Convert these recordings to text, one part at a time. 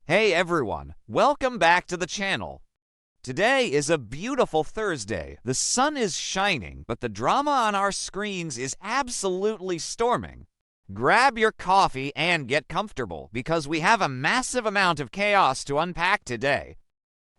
Hey everyone, welcome back to the channel. Today is a beautiful Thursday. The sun is shining, but the drama on our screens is absolutely storming. Grab your coffee and get comfortable because we have a massive amount of chaos to unpack today.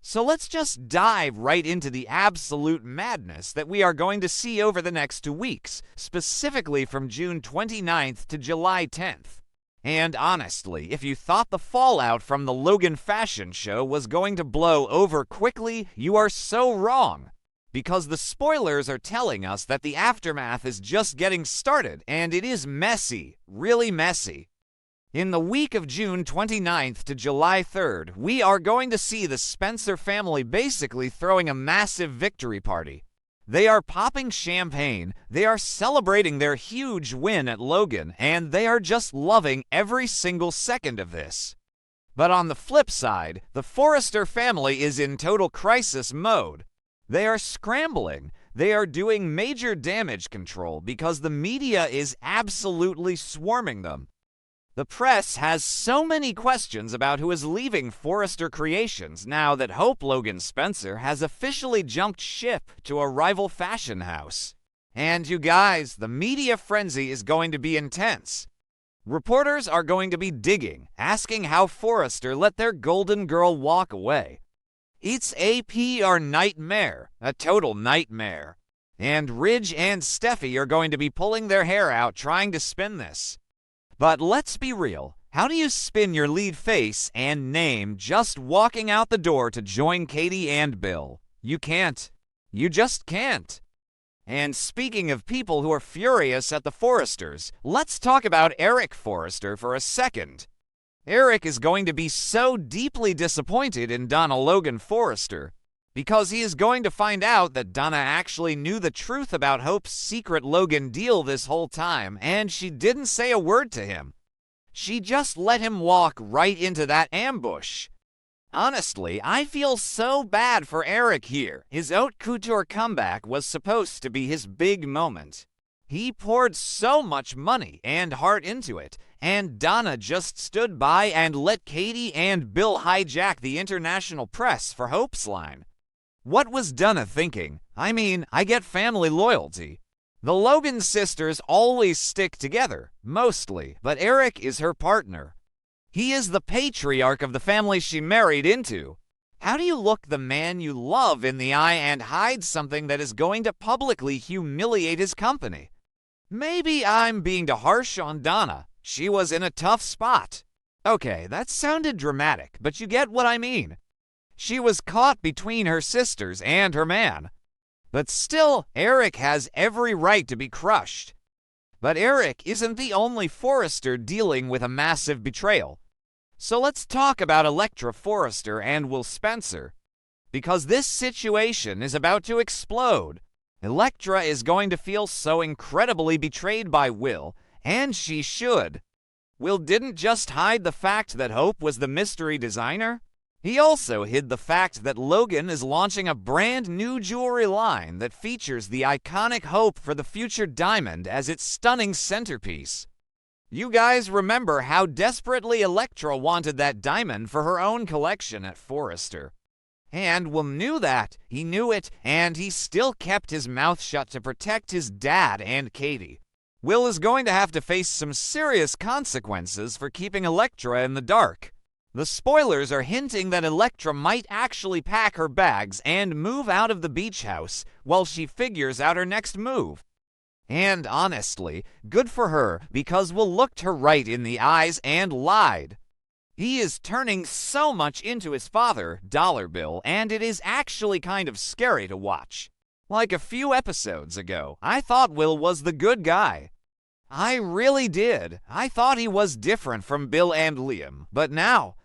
So let's just dive right into the absolute madness that we are going to see over the next 2 weeks, specifically from June 29th to July 10th. And honestly, if you thought the fallout from the Logan fashion show was going to blow over quickly, you are so wrong. Because the spoilers are telling us that the aftermath is just getting started, and it is messy, really messy. In the week of June 29th to July 3rd, we are going to see the Spencer family basically throwing a massive victory party. They are popping champagne, they are celebrating their huge win at Logan, and they are just loving every single second of this. But on the flip side, the Forrester family is in total crisis mode. They are scrambling. They are doing major damage control because the media is absolutely swarming them. The press has so many questions about who is leaving Forrester Creations now that Hope Logan Spencer has officially jumped ship to a rival fashion house. And you guys, the media frenzy is going to be intense. Reporters are going to be digging, asking how Forrester let their golden girl walk away. It's a PR nightmare, a total nightmare. And Ridge and Steffi are going to be pulling their hair out trying to spin this. But let's be real, how do you spin your lead face and name just walking out the door to join Katie and Bill? You can't. You just can't. And speaking of people who are furious at the Forresters, let's talk about Eric Forrester for a second. Eric is going to be so deeply disappointed in Donna Logan Forrester because he is going to find out that Donna actually knew the truth about Hope's secret Logan deal this whole time, and she didn't say a word to him. She just let him walk right into that ambush. Honestly, I feel so bad for Eric here. His haute couture comeback was supposed to be his big moment. He poured so much money and heart into it, and Donna just stood by and let Katie and Bill hijack the international press for Hope's line. What was Donna thinking? I mean, I get family loyalty. The Logan sisters always stick together, mostly, but Eric is her partner. He is the patriarch of the family she married into. How do you look the man you love in the eye and hide something that is going to publicly humiliate his company? Maybe I'm being too harsh on Donna. She was in a tough spot. Okay, that sounded dramatic, but you get what I mean. She was caught between her sisters and her man. But still, Eric has every right to be crushed. But Eric isn't the only Forrester dealing with a massive betrayal. So let's talk about Electra Forrester and Will Spencer. Because this situation is about to explode. Electra is going to feel so incredibly betrayed by Will, and she should. Will didn't just hide the fact that Hope was the mystery designer. He also hid the fact that Logan is launching a brand new jewelry line that features the iconic Hope for the Future diamond as its stunning centerpiece. You guys remember how desperately Electra wanted that diamond for her own collection at Forrester. And Will knew that, he knew it, and he still kept his mouth shut to protect his dad and Katie. Will is going to have to face some serious consequences for keeping Electra in the dark. The spoilers are hinting that Electra might actually pack her bags and move out of the beach house while she figures out her next move. And honestly, good for her because Will looked her right in the eyes and lied. He is turning so much into his father, Dollar Bill, and it is actually kind of scary to watch. Like a few episodes ago, I thought Will was the good guy. I really did. I thought he was different from Bill and Liam, but now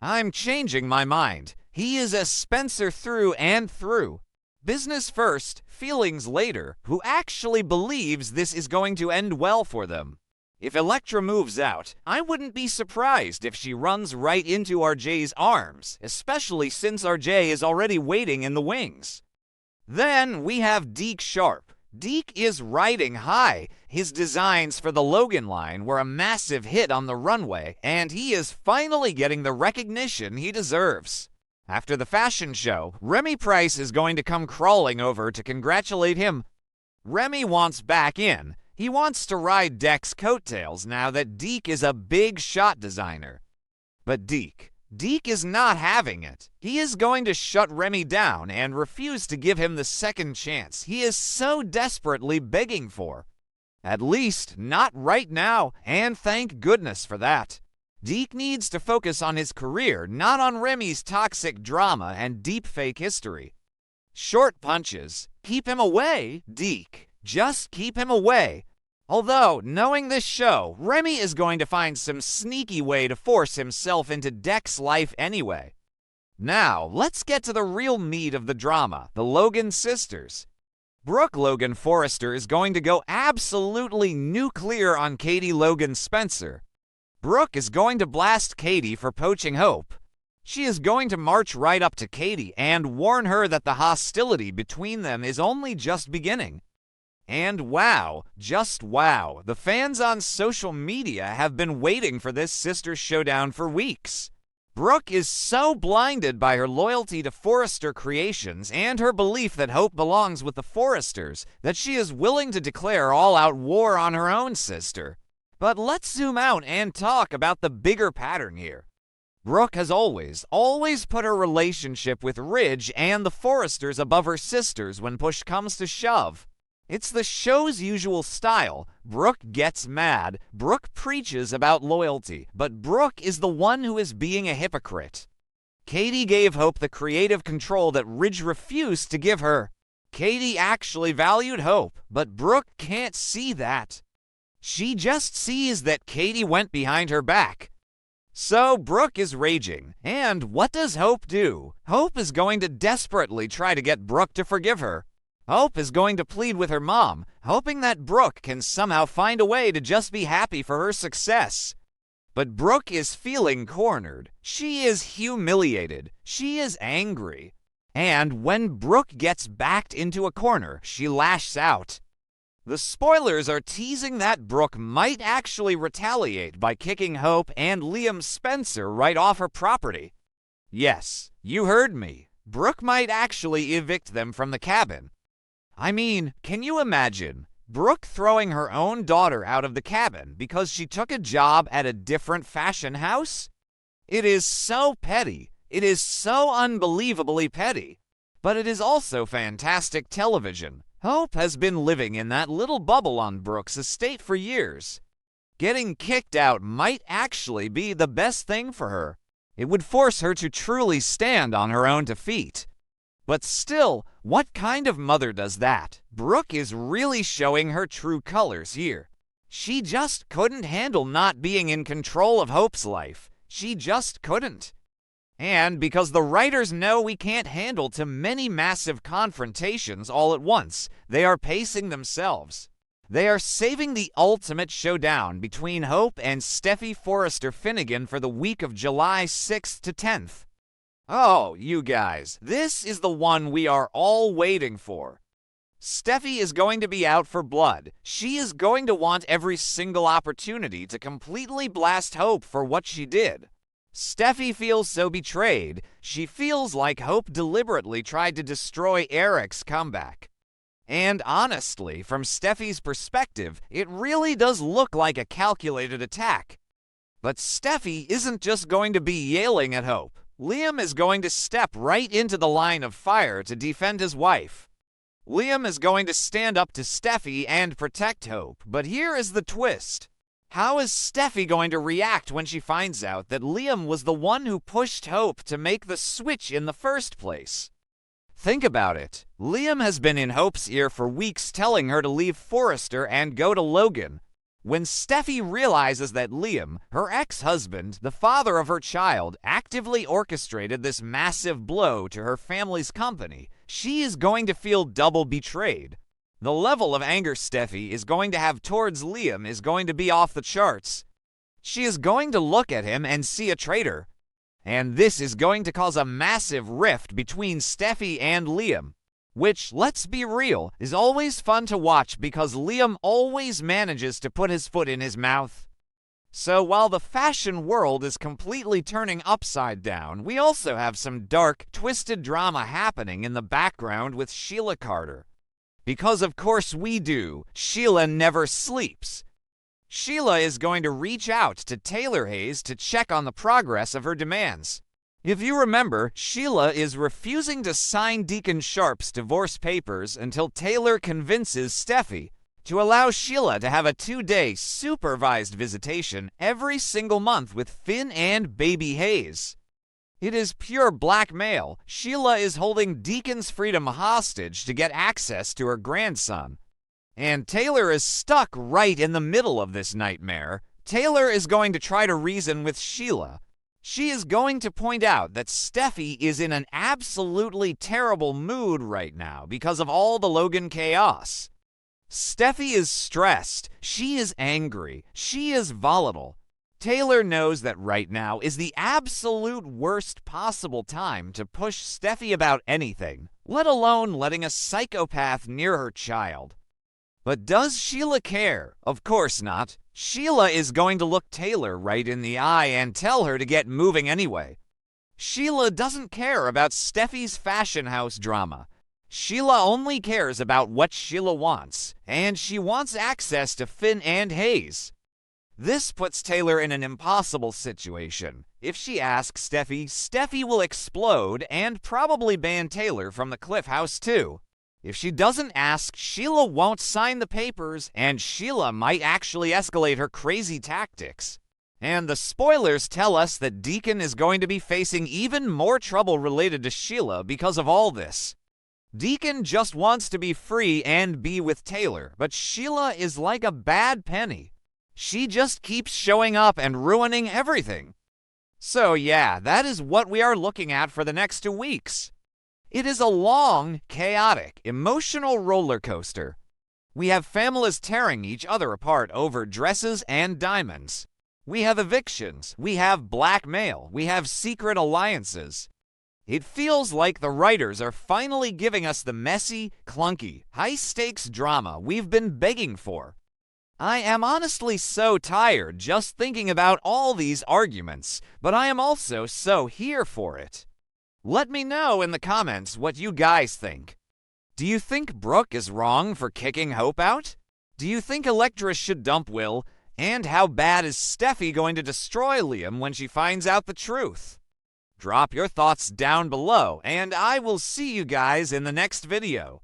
I'm changing my mind. He is a Spencer through and through. Business first, feelings later, who actually believes this is going to end well for them. If Electra moves out, I wouldn't be surprised if she runs right into RJ's arms, especially since RJ is already waiting in the wings. Then we have Deke Sharp. Deke is riding high. His designs for the Logan line were a massive hit on the runway, and he is finally getting the recognition he deserves. After the fashion show, Remy Price is going to come crawling over to congratulate him. Remy wants back in. He wants to ride Deke's coattails now that Deke is a big shot designer. But Deke is not having it. He is going to shut Remy down and refuse to give him the second chance he is so desperately begging for. At least, not right now, and thank goodness for that. Deke needs to focus on his career, not on Remy's toxic drama and deepfake history. Short punches. Keep him away, Deke. Just keep him away. Although, knowing this show, Remy is going to find some sneaky way to force himself into Deke's life anyway. Now, let's get to the real meat of the drama, the Logan sisters. Brooke Logan Forrester is going to go absolutely nuclear on Katie Logan Spencer. Brooke is going to blast Katie for poaching Hope. She is going to march right up to Katie and warn her that the hostility between them is only just beginning. And wow, just wow, the fans on social media have been waiting for this sister showdown for weeks. Brooke is so blinded by her loyalty to Forrester Creations and her belief that Hope belongs with the Forresters that she is willing to declare all-out war on her own sister. But let's zoom out and talk about the bigger pattern here. Brooke has always put her relationship with Ridge and the Forresters above her sisters when push comes to shove. It's the show's usual style. Brooke gets mad, Brooke preaches about loyalty, but Brooke is the one who is being a hypocrite. Katie gave Hope the creative control that Ridge refused to give her. Katie actually valued Hope, but Brooke can't see that. She just sees that Katie went behind her back. So Brooke is raging, and what does Hope do? Hope is going to desperately try to get Brooke to forgive her. Hope is going to plead with her mom, hoping that Brooke can somehow find a way to just be happy for her success. But Brooke is feeling cornered. She is humiliated. She is angry. And when Brooke gets backed into a corner, she lashes out. The spoilers are teasing that Brooke might actually retaliate by kicking Hope and Liam Spencer right off her property. Yes, you heard me. Brooke might actually evict them from the cabin. I mean, can you imagine Brooke throwing her own daughter out of the cabin because she took a job at a different fashion house? It is so petty. It is so unbelievably petty. But it is also fantastic television. Hope has been living in that little bubble on Brooke's estate for years. Getting kicked out might actually be the best thing for her. It would force her to truly stand on her own 2 feet. But still, what kind of mother does that? Brooke is really showing her true colors here. She just couldn't handle not being in control of Hope's life. She just couldn't. And because the writers know we can't handle too many massive confrontations all at once, they are pacing themselves. They are saving the ultimate showdown between Hope and Steffy Forrester Finnegan for the week of July 6th to 10th. Oh, you guys, this is the one we are all waiting for. Steffy is going to be out for blood. She is going to want every single opportunity to completely blast Hope for what she did. Steffy feels so betrayed. She feels like Hope deliberately tried to destroy Eric's comeback. And honestly, from Steffy's perspective, it really does look like a calculated attack. But Steffy isn't just going to be yelling at Hope. Liam is going to step right into the line of fire to defend his wife. Liam is going to stand up to Steffy and protect Hope, but here is the twist. How is Steffy going to react when she finds out that Liam was the one who pushed Hope to make the switch in the first place? Think about it. Liam has been in Hope's ear for weeks telling her to leave Forrester and go to Logan. When Steffy realizes that Liam, her ex-husband, the father of her child, actively orchestrated this massive blow to her family's company, she is going to feel double betrayed. The level of anger Steffy is going to have towards Liam is going to be off the charts. She is going to look at him and see a traitor. And this is going to cause a massive rift between Steffy and Liam. which, let's be real, is always fun to watch because Liam always manages to put his foot in his mouth. So while the fashion world is completely turning upside down, we also have some dark, twisted drama happening in the background with Sheila Carter. Because of course we do, Sheila never sleeps. Sheila is going to reach out to Taylor Hayes to check on the progress of her demands. If you remember, Sheila is refusing to sign Deacon Sharp's divorce papers until Taylor convinces Steffy to allow Sheila to have a 2-day supervised visitation every single month with Finn and baby Hayes. It is pure blackmail. Sheila is holding Deacon's freedom hostage to get access to her grandson. And Taylor is stuck right in the middle of this nightmare. Taylor is going to try to reason with Sheila. She is going to point out that Steffy is in an absolutely terrible mood right now because of all the Logan chaos. Steffy is stressed, she is angry, she is volatile. Taylor knows that right now is the absolute worst possible time to push Steffy about anything, let alone letting a psychopath near her child. But does Sheila care? Of course not. Sheila is going to look Taylor right in the eye and tell her to get moving anyway. Sheila doesn't care about Steffy's fashion house drama. Sheila only cares about what Sheila wants, and she wants access to Finn and Hayes. This puts Taylor in an impossible situation. If she asks Steffy, Steffy will explode and probably ban Taylor from the Cliff House too. If she doesn't ask, Sheila won't sign the papers, and Sheila might actually escalate her crazy tactics. And the spoilers tell us that Deacon is going to be facing even more trouble related to Sheila because of all this. Deacon just wants to be free and be with Taylor, but Sheila is like a bad penny. She just keeps showing up and ruining everything. So yeah, that is what we are looking at for the next 2 weeks. It is a long, chaotic, emotional roller coaster. We have families tearing each other apart over dresses and diamonds. We have evictions, we have blackmail, we have secret alliances. It feels like the writers are finally giving us the messy, clunky, high-stakes drama we've been begging for. I am honestly so tired just thinking about all these arguments, but I am also so here for it. Let me know in the comments what you guys think. Do you think Brooke is wrong for kicking Hope out? Do you think Electra should dump Will? And how bad is Steffy going to destroy Liam when she finds out the truth? Drop your thoughts down below, and I will see you guys in the next video.